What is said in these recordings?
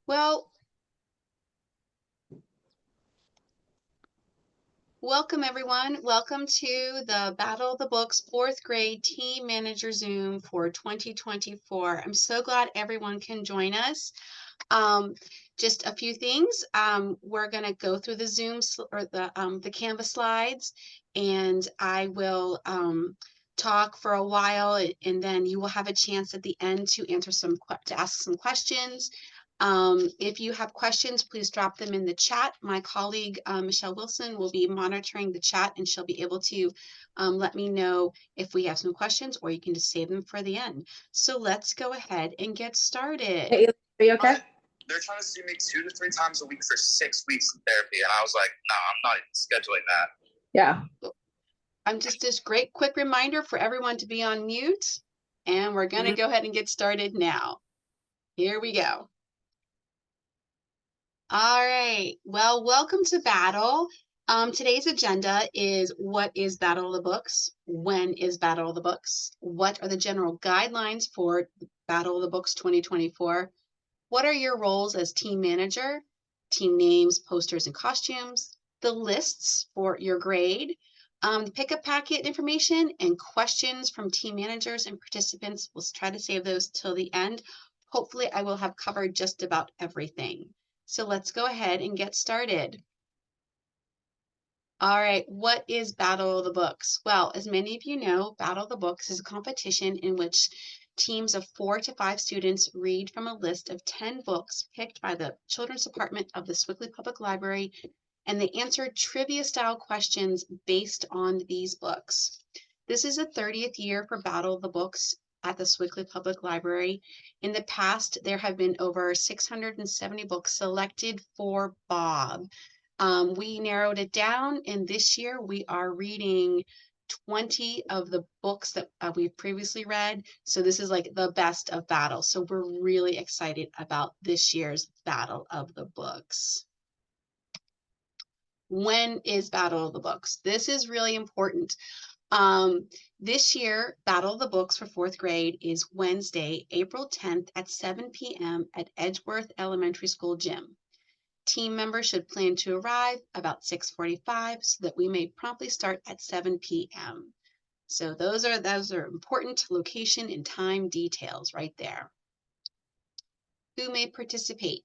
Well, welcome everyone. Welcome to the Battle of the Books 4th grade Team Manager Zoom for 2024. I'm so glad everyone can join us. Um, just a few things. We're going to go through the or the Canvas slides, and I will talk for a while, and then you will have a chance at the end to ask some questions. If you have questions, please drop them in the chat. My colleague, Michelle Wilson, will be monitoring the chat, and she'll be able to let me know if we have some questions, or you can just save them for the end. So let's go ahead and get started. Hey, are you okay? They're trying to see me 2 to 3 times a week for 6 weeks in therapy. And I was like, no, I'm not even scheduling that. Yeah. I'm just this great quick reminder for everyone to be on mute. And we're going to go ahead and get started now. Here we go. All right. Well, welcome to Battle. Today's agenda is what is Battle of the Books? When is Battle of the Books? What are the general guidelines for Battle of the Books 2024? What are your roles as team manager? Team names, posters, and costumes. The lists for your grade. The pickup packet information and questions from team managers and participants. We'll try to save those till the end. Hopefully, I will have covered just about everything. So let's go ahead and get started. All right, what is Battle of the Books? Well, as many of you know, Battle of the Books is a competition in which teams of 4 to 5 students read from a list of 10 books picked by the Children's Department of the Sewickley Public Library, and they answer trivia-style questions based on these books. This is the 30th year for Battle of the Books at the Sewickley Public Library. In the past, there have been over 670 books selected for Bob. We narrowed it down, and this year we are reading 20 of the books that we've previously read. So this is like the best of Battle. So we're really excited about this year's Battle of the Books. When is Battle of the Books? This is really important. This year, Battle of the Books for 4th grade is Wednesday, April 10th at 7 p.m. at Edgeworth Elementary School gym. Team members should plan to arrive about 6:45 so that we may promptly start at 7 p.m. So those are important location and time details right there. Who may participate?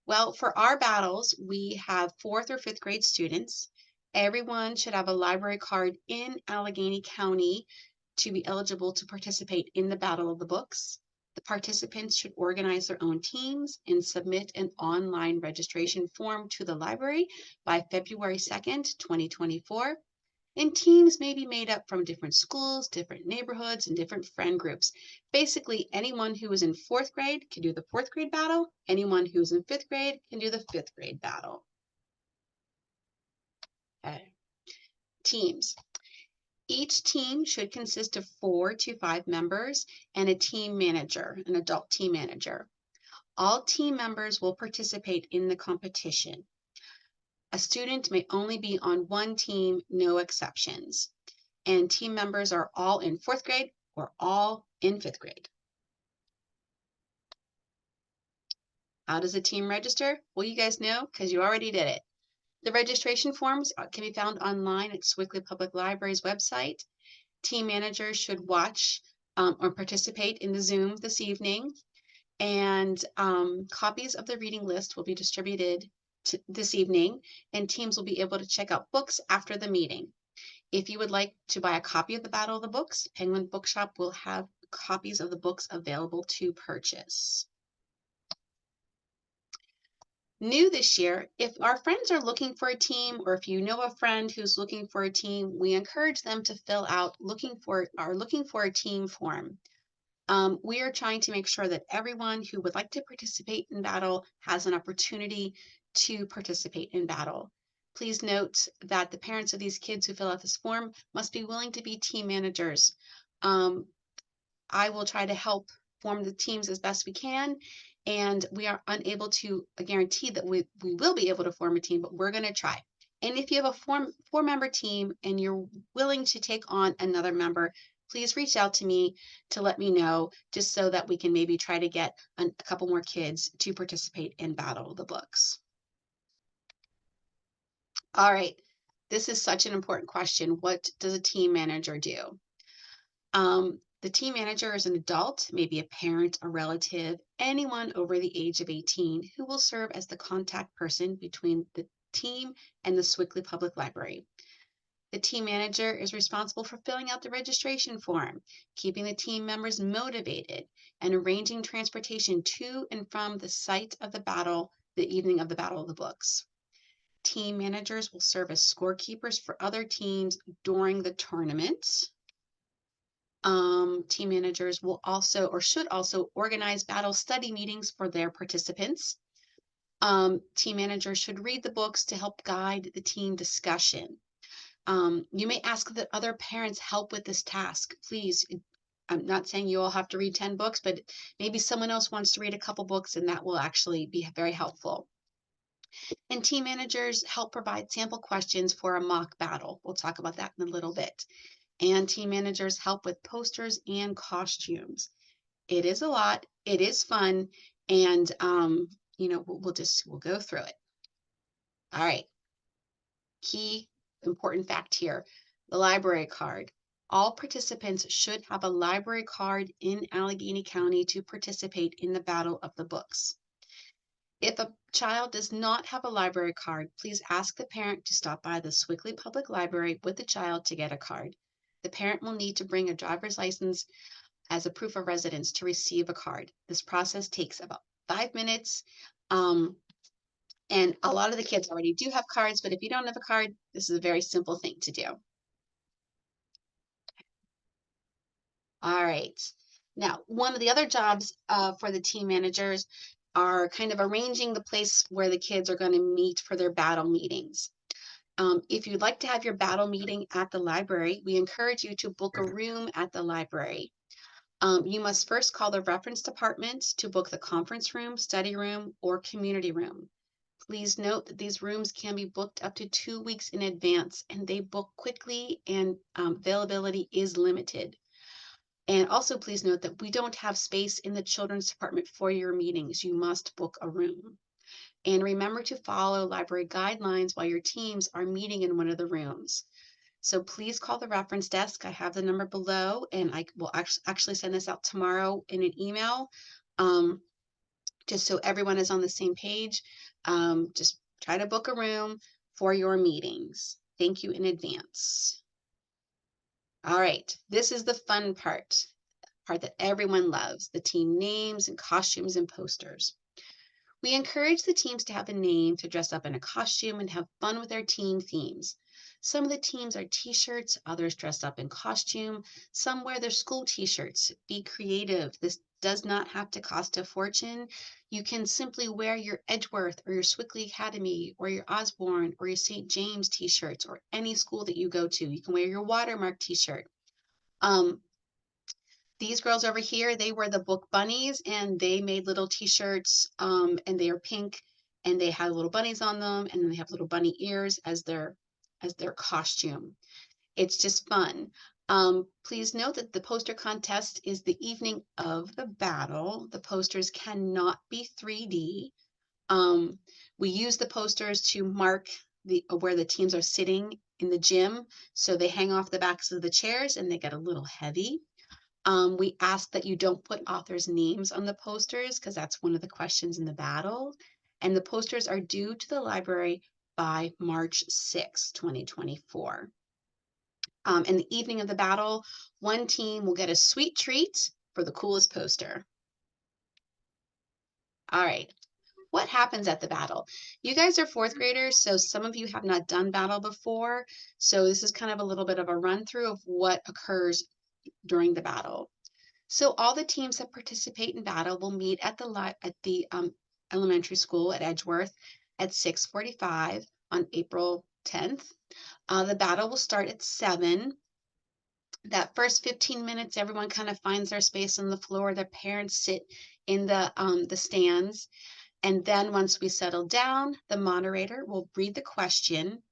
Well, for our battles, we have 4th or 5th grade students. Everyone should have a library card in Allegheny County to be eligible to participate in the Battle of the Books. The participants should organize their own teams and submit an online registration form to the library by February 2nd, 2024. And teams may be made up from different schools, different neighborhoods, and different friend groups. Basically, anyone who is in 4th grade can do the 4th grade battle. Anyone who's in 5th grade can do the 5th grade battle. Okay. Teams. Each team should consist of 4 to 5 members and a team manager, an adult team manager. All team members will participate in the competition. A student may only be on one team, no exceptions. And team members are all in 4th grade or all in 5th grade. How does a team register? Well, you guys know because you already did it. The registration forms can be found online at Sewickley Public Library's website. Team managers should watch or participate in the Zoom this evening, and copies of the reading list will be distributed this evening, and teams will be able to check out books after the meeting. If you would like to buy a copy of the Battle of the Books, Penguin Bookshop will have copies of the books available to purchase. New this year, if our friends are looking for a team, or if you know a friend who's looking for a team, we encourage them to fill out looking for a team form. We are trying to make sure that everyone who would like to participate in Battle has an opportunity to participate in Battle. Please note that the parents of these kids who fill out this form must be willing to be team managers. I will try to help form the teams as best we can, and we are unable to guarantee that we will be able to form a team, but we're going to try. And if you have a four-member team and you're willing to take on another member, please reach out to me to let me know, just so that we can maybe try to get a couple more kids to participate in Battle of the Books. All right, this is such an important question. What does a team manager do? The team manager is an adult, maybe a parent, a relative, anyone over the age of 18 who will serve as the contact person between the team and the Swickley Public Library. The team manager is responsible for filling out the registration form, keeping the team members motivated, and arranging transportation to and from the site of the battle the evening of the Battle of the Books. Team managers will serve as scorekeepers for other teams during the tournament. Team managers will also, or should also, organize battle study meetings for their participants. Team managers should read the books to help guide the team discussion. You may ask that other parents help with this task. Please, I'm not saying you all have to read 10 books, but maybe someone else wants to read a couple books, and that will actually be very helpful. And team managers help provide sample questions for a mock battle. We'll talk about that in a little bit. And team managers help with posters and costumes. It is a lot, it is fun, and we'll go through it. All right. Key important fact here, the library card. All participants should have a library card in Allegheny County to participate in the Battle of the Books. If a child does not have a library card, please ask the parent to stop by the Swickley Public Library with the child to get a card. The parent will need to bring a driver's license as a proof of residence to receive a card. This process takes about 5 minutes. And a lot of the kids already do have cards, but if you don't have a card, this is a very simple thing to do. All right. Now, one of the other jobs for the team managers are kind of arranging the place where the kids are going to meet for their battle meetings. If you'd like to have your battle meeting at the library, we encourage you to book a room at the library. You must first call the reference department to book the conference room, study room, or community room. Please note that these rooms can be booked up to 2 weeks in advance, and they book quickly, and availability is limited. And also please note that we don't have space in the children's department for your meetings. You must book a room. And remember to follow library guidelines while your teams are meeting in one of the rooms. So please call the reference desk. I have the number below, and I will actually send this out tomorrow in an email, just so everyone is on the same page. Just try to book a room for your meetings. Thank you in advance. All right, this is the fun part that everyone loves, the team names and costumes and posters. We encourage the teams to have a name, to dress up in a costume, and have fun with their team themes. Some of the teams are t-shirts, others dress up in costume, some wear their school t-shirts. Be creative. This does not have to cost a fortune. You can simply wear your Edgeworth or your Swickley Academy or your Osborne or your St. James t-shirts, or any school that you go to. You can wear your Watermark t-shirt. These girls over here, they were the book bunnies, and they made little t-shirts, and they are pink, and they have little bunnies on them, and then they have little bunny ears as their costume. It's just fun. Please note that the poster contest is the evening of the battle. The posters cannot be 3D. We use the posters to mark where the teams are sitting in the gym, so they hang off the backs of the chairs and they get a little heavy. We ask that you don't put authors' names on the posters, because that's one of the questions in the battle. And the posters are due to the library by March 6, 2024. In the evening of the battle, one team will get a sweet treat for the coolest poster. All right. What happens at the battle? You guys are 4th graders, so some of you have not done battle before. So this is kind of a little bit of a run through of what occurs during the battle. So all the teams that participate in battle will meet at the elementary school at Edgeworth at 6:45 on April 10th. The battle will start at 7. That first 15 minutes, everyone kind of finds their space on the floor. Their parents sit in the stands. And then once we settle down, the moderator will read the question,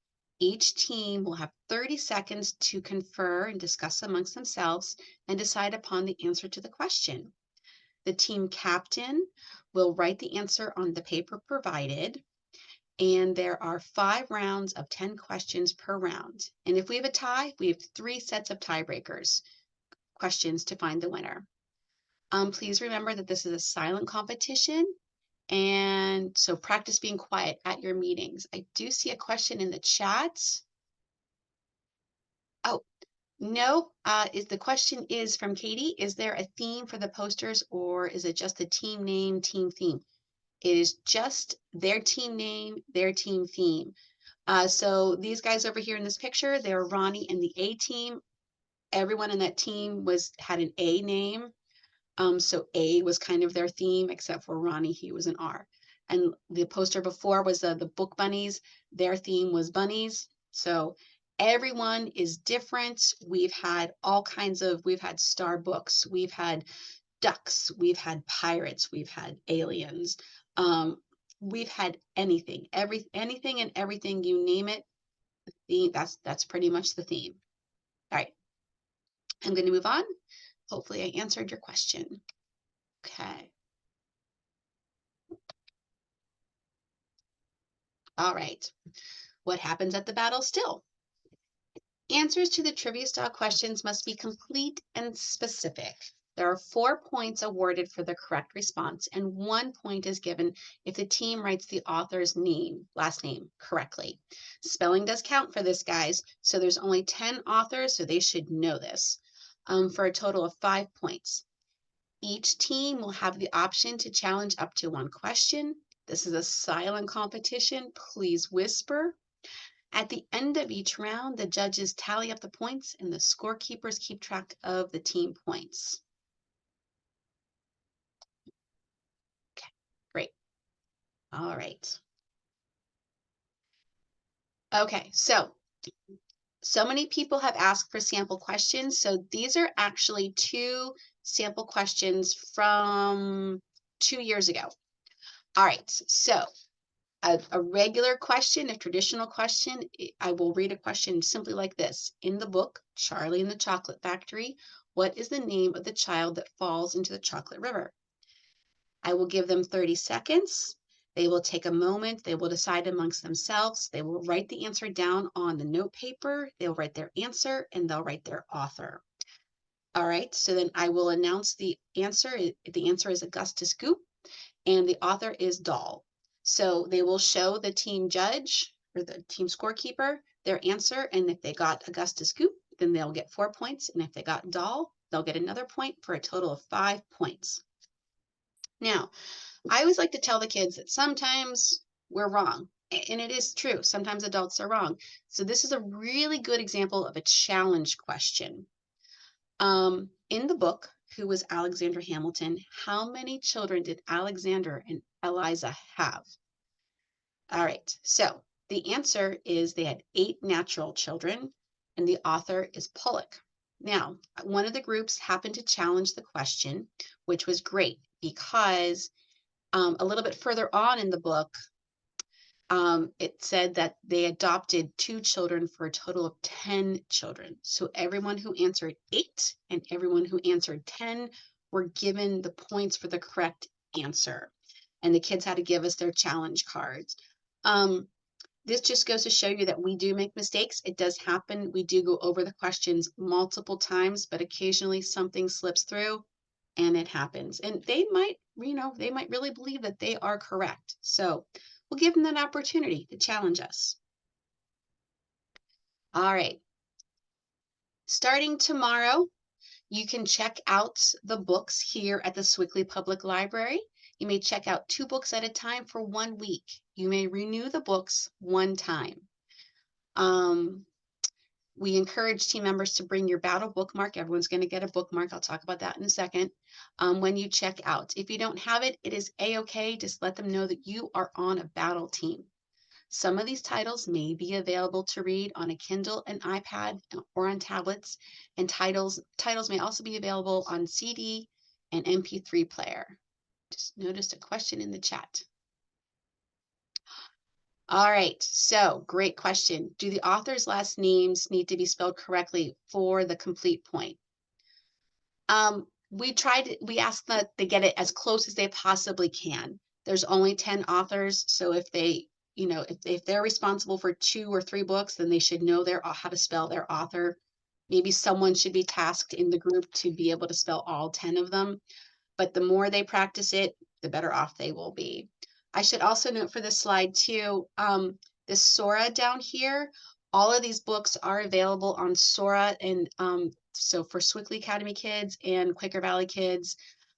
Each team will have 30 seconds to confer and discuss amongst themselves and decide upon the answer to the question. The team captain will write the answer on the paper provided, and there are 5 rounds of 10 questions per round. And if we have a tie, we have 3 sets of tiebreakers questions to find the winner. Please remember that this is a silent competition, and so practice being quiet at your meetings. I do see a question in the chat. Oh, no, the question is from Katie. Is there a theme for the posters, or is it just the team name, team theme? It is just their team name, their team theme. So these guys over here in this picture, they're Ronnie and the A team. Everyone in that team had an A name. So A was kind of their theme, except for Ronnie, he was an R. And the poster before was the book bunnies. Their theme was bunnies. So everyone is different. We've had we've had star books, we've had ducks, we've had pirates, we've had aliens, we've had anything, anything and everything, you name it. That's pretty much the theme. All right, I'm going to move on. Hopefully I answered your question. Okay. All right. What happens at the battle still? Answers to the trivia style questions must be complete and specific. There are 4 points awarded for the correct response, and 1 point is given if the team writes the author's last name correctly. Spelling does count for this, guys, so there's only 10 authors, so they should know this, for a total of 5 points. Each team will have the option to challenge up to 1 question. This is a silent competition. Please whisper. At the end of each round, the judges tally up the points and the scorekeepers keep track of the team points. Okay, great. All right. Okay, so many people have asked for sample questions. So these are actually 2 sample questions from 2 years ago. All right, so a regular question, a traditional question, I will read a question simply like this. In the book, Charlie and the Chocolate Factory, what is the name of the child that falls into the chocolate river? I will give them 30 seconds. They will take a moment. They will decide amongst themselves. They will write the answer down on the note paper. They'll write their answer and they'll write their author. All right, so then I will announce the answer. The answer is Augustus Goop and the author is Dahl. So they will show the team judge or the team scorekeeper their answer, and if they got Augustus Goop, then they'll get 4 points, and if they got Dahl, they'll get another point for a total of 5 points. Now, I always like to tell the kids that sometimes we're wrong, and it is true. Sometimes adults are wrong. So this is a really good example of a challenge question. In the book, Who Was Alexander Hamilton? How many children did Alexander and Eliza have? All right, so the answer is they had 8 natural children, and the author is Pollock. Now, one of the groups happened to challenge the question, which was great because a little bit further on in the book, it said that they adopted 2 children for a total of 10 children. So everyone who answered 8 and everyone who answered 10 were given the points for the correct answer. And the kids had to give us their challenge cards. This just goes to show you that we do make mistakes. It does happen. We do go over the questions multiple times, but occasionally something slips through and it happens. And they might, they might really believe that they are correct. So we'll give them that opportunity to challenge us. All right. Starting tomorrow, you can check out the books here at the Swickley Public Library. You may check out 2 books at a time for 1 week. You may renew the books 1 time. We encourage team members to bring your battle bookmark. Everyone's going to get a bookmark. I'll talk about that in a second. When you check out. If you don't have it, it is a-okay. Just let them know that you are on a battle team. Some of these titles may be available to read on a Kindle, an iPad, or on tablets, and titles may also be available on CD and MP3 player. Just noticed a question in the chat. All right, so great question. Do the author's last names need to be spelled correctly for the complete point? We ask that they get it as close as they possibly can. There's only 10 authors, so if they, if they're responsible for 2 or 3 books, then they should know how to spell their author. Maybe someone should be tasked in the group to be able to spell all 10 of them, but the more they practice it, the better off they will be. I should also note for this slide too, this Sora down here, all of these books are available on Sora, and so for Swickley Academy kids and Quaker Valley kids,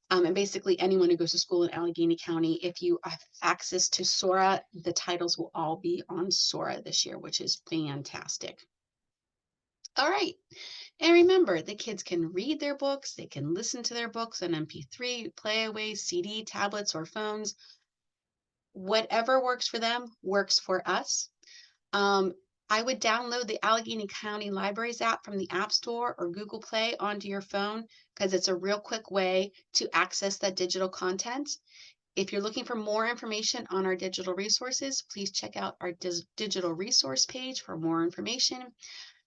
and basically anyone who goes to school in Allegheny County, if you have access to Sora, the titles will all be on Sora this year, which is fantastic. All right. And remember, the kids can read their books, they can listen to their books on MP3, playaway, CD, tablets, or phones. Whatever works for them works for us. I would download the Allegheny County Libraries app from the App Store or Google Play onto your phone because it's a real quick way to access that digital content. If you're looking for more information on our digital resources, please check out our digital resource page for more information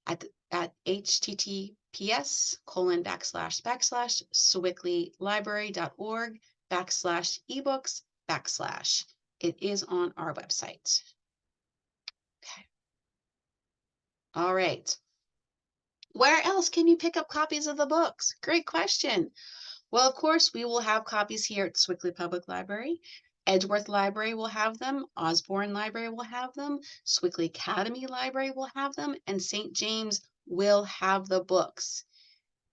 at https://swickleylibrary.org/ebooks/ It is on our website. Okay. All right. Where else can you pick up copies of the books? Great question. Well, of course, we will have copies here at Swickley Public Library. Edgeworth Library will have them, Osborne Library will have them, Swickley Academy Library will have them, and St. James will have the books.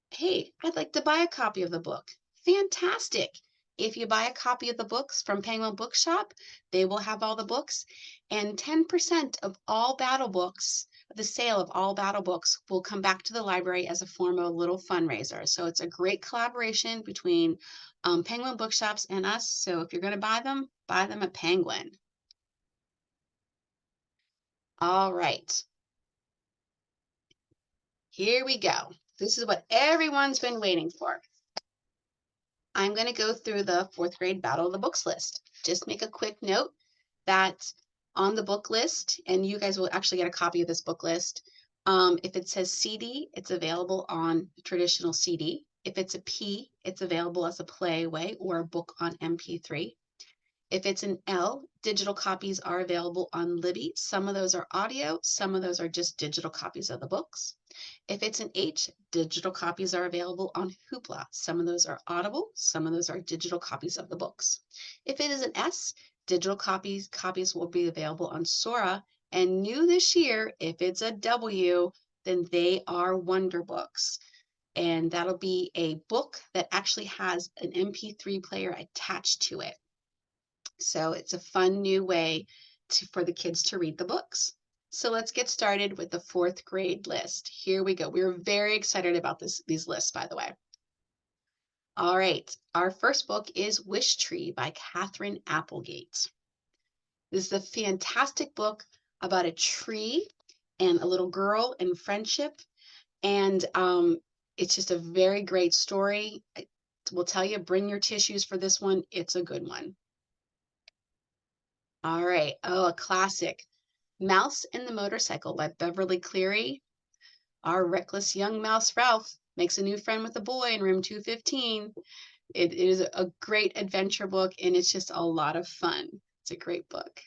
Hey, I'd like to buy a copy of the book. Fantastic. If you buy a copy of the books from Penguin Bookshop, they will have all the books, and 10% of all battle books, the sale of all battle books, will come back to the library as a form of a little fundraiser. So it's a great collaboration between Penguin Bookshops and us. So if you're going to buy them at Penguin. All right. Here we go. This is what everyone's been waiting for. I'm going to go through the 4th grade Battle of the Books list. Just make a quick note that on the book list, and you guys will actually get a copy of this book list. If it says CD, it's available on traditional CD. If it's a P, it's available as a playaway or a book on MP3. If it's an L, digital copies are available on Libby. Some of those are audio, some of those are just digital copies of the books. If it's an H, digital copies are available on Hoopla. Some of those are audible, some of those are digital copies of the books. If it is an S, digital copies will be available on Sora. And new this year, if it's a W, then they are Wonder Books. And that'll be a book that actually has an MP3 player attached to it. So it's a fun new way for the kids to read the books. So let's get started with the 4th grade list. Here we go. We're very excited about these lists, by the way. All right. Our first book is Wish Tree by Catherine Applegate. This is a fantastic book about a tree and a little girl and friendship. And it's just a very great story. I will tell you, bring your tissues for this one. It's a good one. All right. Oh, a classic. Mouse and the Motorcycle by Beverly Cleary. Our reckless young mouse Ralph makes a new friend with a boy in room 215. It is a great adventure book, and it's just a lot of fun. It's a great book.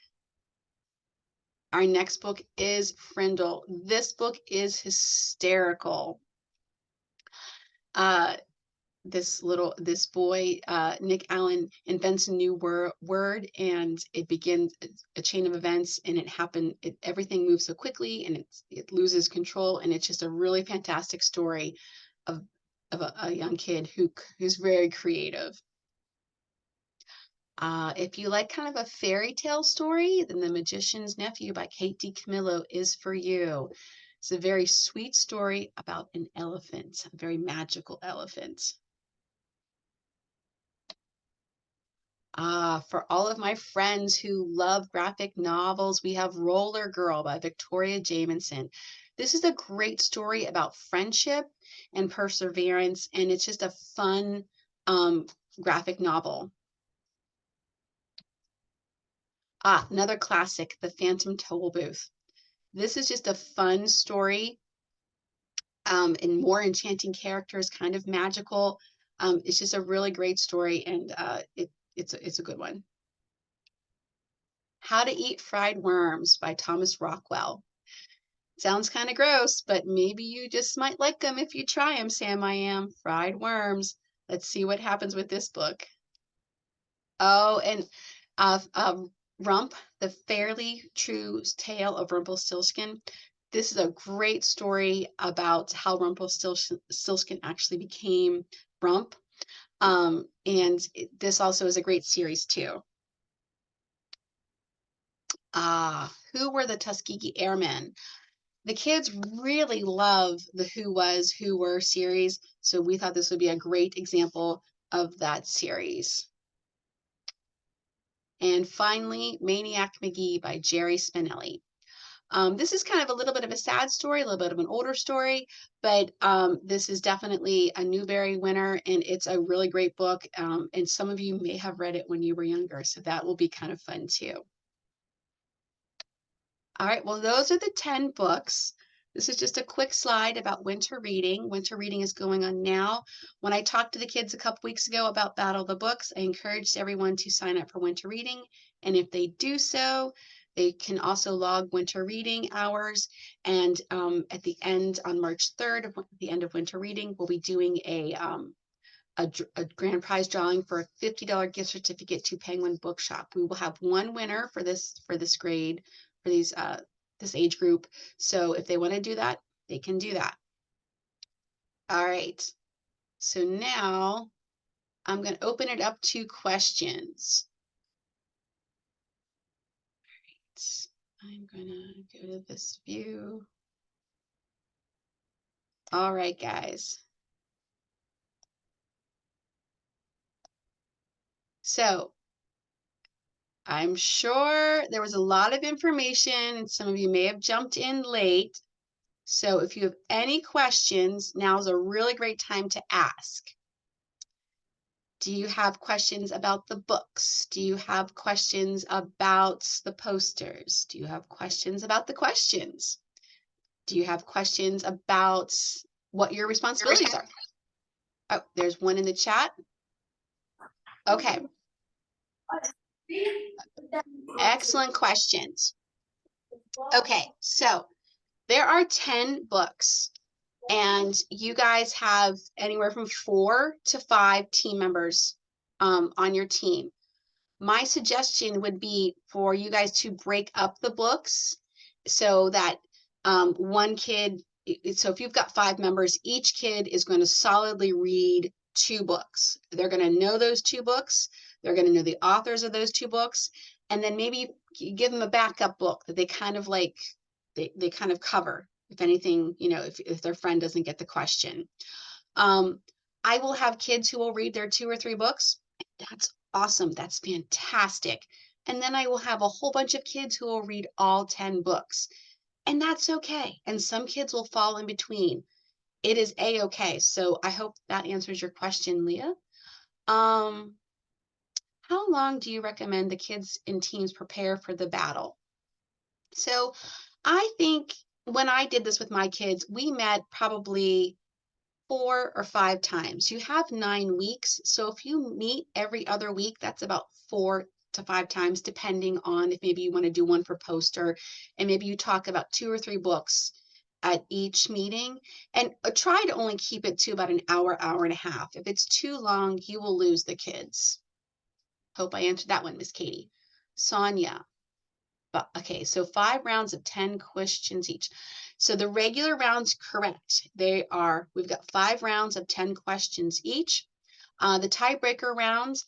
Our next book is Frindle. This book is hysterical. This boy, Nick Allen, invents a new word, and it begins a chain of events, and everything moves so quickly, and it loses control, and it's just a really fantastic story of a young kid who's very creative. If you like kind of a fairy tale story, then The Magician's Nephew by Kate DiCamillo is for you. It's a very sweet story about an elephant, a very magical elephant. For all of my friends who love graphic novels, we have Roller Girl by Victoria Jamieson. This is a great story about friendship and perseverance, and it's just a fun graphic novel. Another classic, The Phantom Toll Booth. This is just a fun story, and more enchanting characters, kind of magical. It's just a really great story, and it's a good one. How to Eat Fried Worms by Thomas Rockwell. Sounds kind of gross, but maybe you just might like them if you try them, Sam I Am. Fried worms. Let's see what happens with this book. Oh, and Rump, The Fairly True Tale of Rumpelstiltskin. This is a great story about how Rumpelstiltskin actually became Rump. This also is a great series too. Who Were the Tuskegee Airmen? The kids really love the Who Was, Who Were series, so we thought this would be a great example of that series. And finally, Maniac McGee by Jerry Spinelli. This is kind of a little bit of a sad story, a little bit of an older story, but this is definitely a Newbery winner, and it's a really great book. And some of you may have read it when you were younger, so that will be kind of fun too. All right, well, those are the 10 books. This is just a quick slide about winter reading. Winter reading is going on now. When I talked to the kids a couple weeks ago about Battle of the Books, I encouraged everyone to sign up for winter reading. And if they do so, they can also log winter reading hours. And at the end, on March 3rd, the end of winter reading, we'll be doing a grand prize drawing for a $50 gift certificate to Penguin Bookshop. We will have one winner for this grade, for these this age group. So if they want to do that, they can do that. All right. So now I'm going to open it up to questions. All right. I'm going to go to this view. All right, guys. So I'm sure there was a lot of information and some of you may have jumped in late. So if you have any questions, now's a really great time to ask. Do you have questions about the books? Do you have questions about the posters? Do you have questions about the questions? Do you have questions about what your responsibilities are? Oh, there's one in the chat. Okay. Excellent questions. Okay, so there are 10 books, and you guys have anywhere from 4 to 5 team members on your team. My suggestion would be for you guys to break up the books so that one kid, so if you've got 5 members, each kid is going to solidly read 2 books. They're going to know those 2 books. They're going to know the authors of those 2 books. And then maybe you give them a backup book that they kind of like, they kind of cover, if anything, you know, if their friend doesn't get the question. I will have kids who will read their 2 or 3 books. That's awesome. That's fantastic. And then I will have a whole bunch of kids who will read all 10 books. And that's okay. And some kids will fall in between. It is a-okay. So I hope that answers your question, Leah. How long do you recommend the kids in teams prepare for the battle? So I think when I did this with my kids, we met probably 4 or 5 times. You have 9 weeks. So if you meet every other week, that's about 4 to 5 times, depending on if maybe you want to do one per poster, and maybe you talk about 2 or 3 books at each meeting, and try to only keep it to about an hour, hour and a half. If it's too long, you will lose the kids. Hope I answered that one, Miss Katie. Sonia. But okay, so 5 rounds of 10 questions each. So the regular rounds, correct. We've got 5 rounds of 10 questions each. The tiebreaker rounds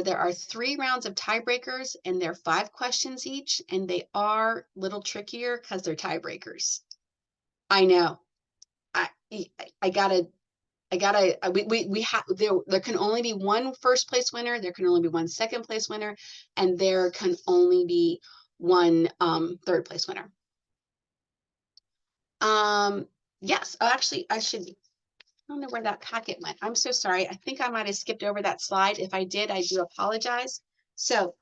there are 3 rounds of tiebreakers, and they're 5 questions each, and they are a little trickier because they're tiebreakers. I know. There can only be one first place winner, there can only be one second place winner, and there can only be one third place winner. Yes, actually, I don't know where that packet went. I'm so sorry. I think I might have skipped over that slide. If I did, I do apologize. So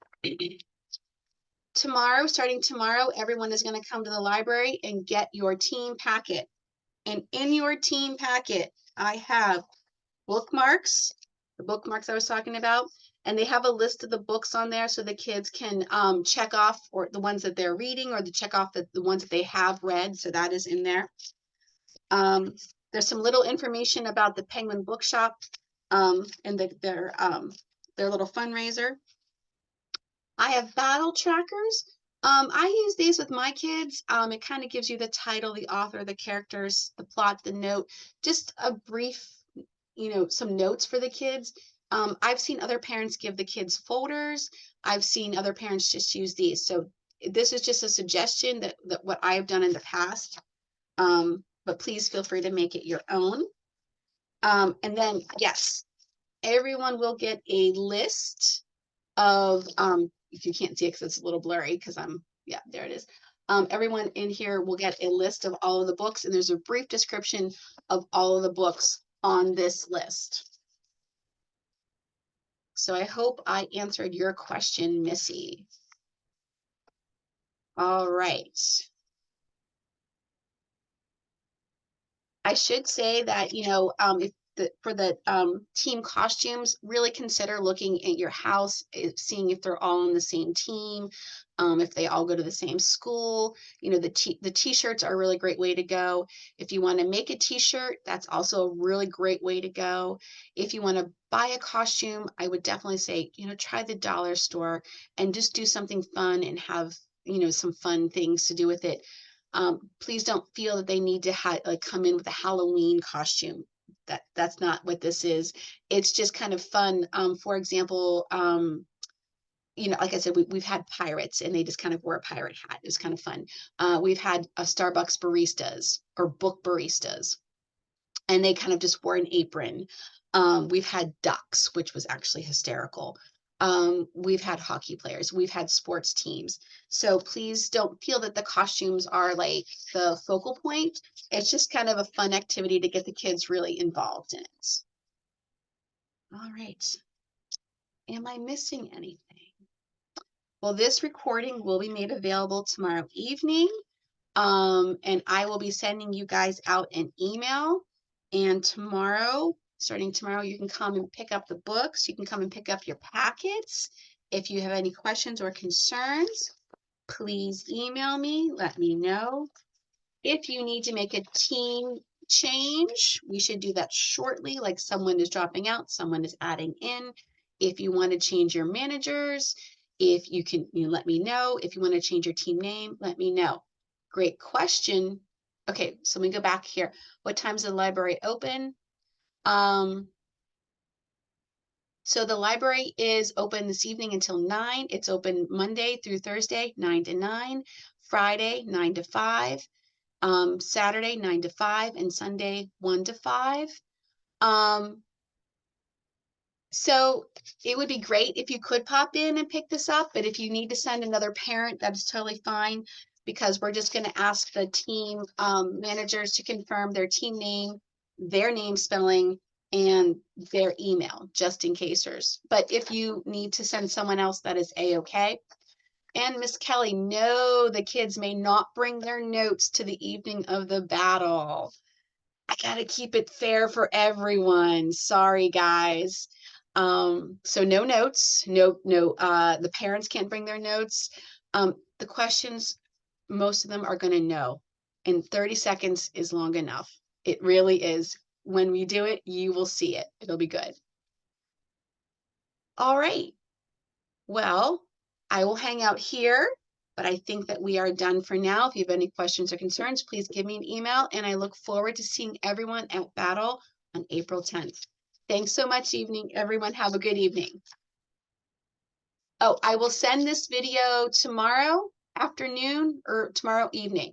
Tomorrow, starting tomorrow, everyone is going to come to the library and get your team packet. And in your team packet, I have bookmarks, the bookmarks I was talking about, and they have a list of the books on there so the kids can check off or the ones that they're reading or check off the ones that they have read. So that is in there. There's some little information about the Penguin Bookshop and their little fundraiser. I have battle trackers. I use these with my kids. It kind of gives you the title, the author, the characters, the plot, the note, just a brief, some notes for the kids. I've seen other parents give the kids folders. I've seen other parents just use these. So this is just a suggestion that what I've done in the past. But please feel free to make it your own. And then, yes, everyone will get a list of, if you can't see it because it's a little blurry because yeah, there it is. Everyone in here will get a list of all of the books, and there's a brief description of all of the books on this list. So I hope I answered your question, Missy. All right. I should say that, for the team costumes, really consider looking at your house, seeing if they're all on the same team, if they all go to the same school. The t-shirts are a really great way to go. If you want to make a t-shirt, that's also a really great way to go. If you want to buy a costume, I would definitely say, try the dollar store and just do something fun and have, some fun things to do with it. Please don't feel that they need to come in with a Halloween costume. That's not what this is. It's just kind of fun. For example, like I said, we've had pirates and they just kind of wore a pirate hat. It was kind of fun. We've had Starbucks baristas or book baristas, and they kind of just wore an apron. We've had ducks, which was actually hysterical. We've had hockey players, we've had sports teams. So please don't feel that the costumes are like the focal point. It's just kind of a fun activity to get the kids really involved in it. All right. Am I missing anything? Well, this recording will be made available tomorrow evening. And I will be sending you guys out an email. And starting tomorrow, you can come and pick up the books. You can come and pick up your packets. If you have any questions or concerns, please email me, let me know. If you need to make a team change, we should do that shortly, like someone is dropping out, someone is adding in. If you want to change your managers, if you can, let me know. If you want to change your team name, let me know. Great question. Okay, so we go back here. What time is the library open? So the library is open this evening until 9. It's open Monday through Thursday, 9 to 9, Friday, 9 to 5, Saturday, 9 to 5, and Sunday, 1 to 5. So it would be great if you could pop in and pick this up, but if you need to send another parent, that's totally fine, because we're just going to ask the team managers to confirm their team name, their name spelling, and their email, just in casers. But if you need to send someone else, that is a-okay. And Miss Kelly, no, the kids may not bring their notes to the evening of the battle. I gotta keep it fair for everyone. Sorry, guys. So no notes, the parents can't bring their notes. The questions, most of them are gonna know, and 30 seconds is long enough. It really is. When we do it, you will see it. It'll be good. All right. Well, I will hang out here, but I think that we are done for now. If you have any questions or concerns, please give me an email, and I look forward to seeing everyone at Battle on April 10th. Thanks so much, everyone. Have a good evening. Oh, I will send this video tomorrow afternoon or tomorrow evening.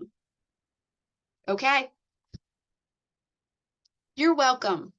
Okay. You're welcome.